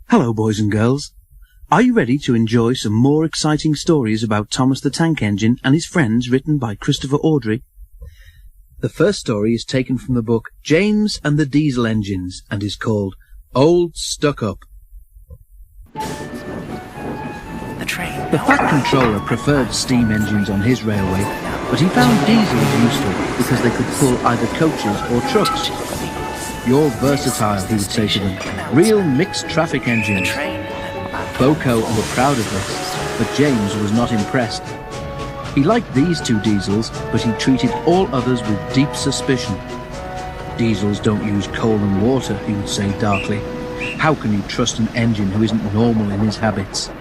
Hello, boys and girls. Are you ready to enjoy some more exciting stories about Thomas the Tank Engine and his friends, written by Christopher Awdry? The first story is taken from the book James and the Diesel Engines and is called Old Stuck-Up. The Fat Controller preferred steam engines on his railway, but he found diesels useful because they could pull either coaches or trucks. "You're versatile," he would say to them. "Real mixed traffic engines." Boko were proud of this, but James was not impressed. He liked these two diesels, but he treated all others with deep suspicion. "Diesels don't use coal and water," he would say darkly. "How can you trust an engine who isn't normal in his habits?"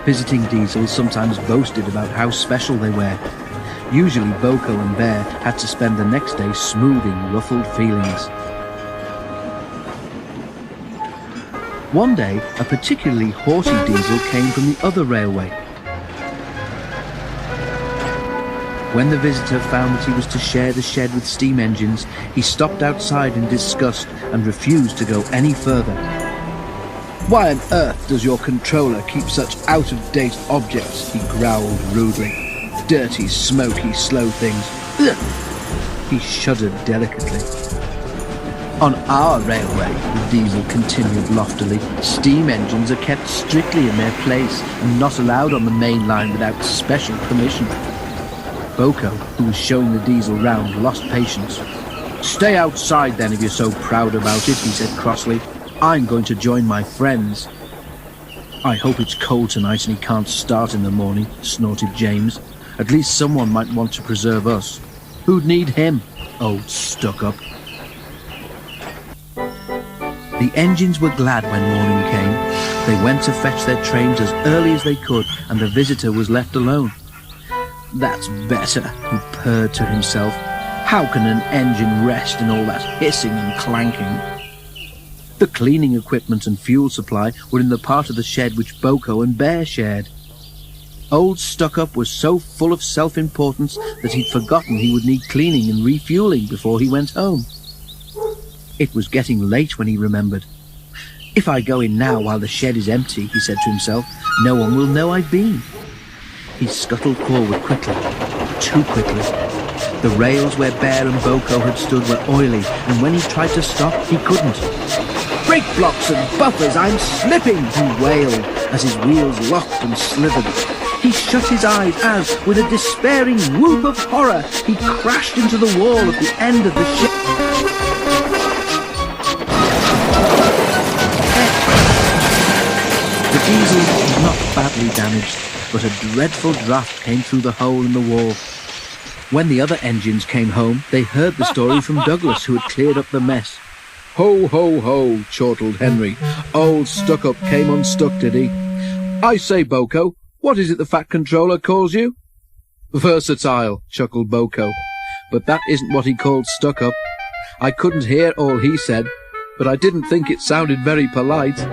Visiting diesels sometimes boasted about how special they were. Usually Boko and Bear had to spend the next day smoothing ruffled feelings. One day, a particularly haughty diesel came from the other railway. When the visitor found that he was to share the shed with steam engines, he stopped outside in disgust and refused to go any further. "Why on earth does your controller keep such out-of-date objects?" he growled rudely. "Dirty, smoky, slow things. Ugh!" He shuddered delicately. "On our railway," the diesel continued loftily, "steam engines are kept strictly in their place and not allowed on the main line without special permission." Boko, who was showing the diesel round, lost patience. "Stay outside then if you're so proud about it," he said crossly. "I'm going to join my friends." "I hope it's cold tonight and he can't start in the morning," snorted James. "At least someone might want to preserve us. Who'd need him? Old stuck-up." The engines were glad when morning came. They went to fetch their trains as early as they could, and the visitor was left alone. "That's better," he purred to himself. "How can an engine rest in all that hissing and clanking?" The cleaning equipment and fuel supply were in the part of the shed which Boko and Bear shared. Old Stuck-Up was so full of self-importance that he'd forgotten he would need cleaning and refueling before he went home. It was getting late when he remembered. "If I go in now while the shed is empty," he said to himself, "no one will know I've been." He scuttled forward quickly, too quickly. The rails where Bear and Boko had stood were oily, and when he tried to stop, he couldn't. "Brake blocks and buffers, I'm slipping!" he wailed as his wheels locked and slithered. He shut his eyes as, with a despairing whoop of horror, he crashed into the wall at the end of the ship. The diesel was not badly damaged, but a dreadful draught came through the hole in the wall. When the other engines came home, they heard the story from Douglas, who had cleared up the mess. "Ho, ho, ho," chortled Henry. "Old Stuck-Up came unstuck, did he? I say, Boko, what is it the Fat Controller calls you?" "Versatile," chuckled Boko. "But that isn't what he called Stuck-Up. I couldn't hear all he said, but I didn't think it sounded very polite."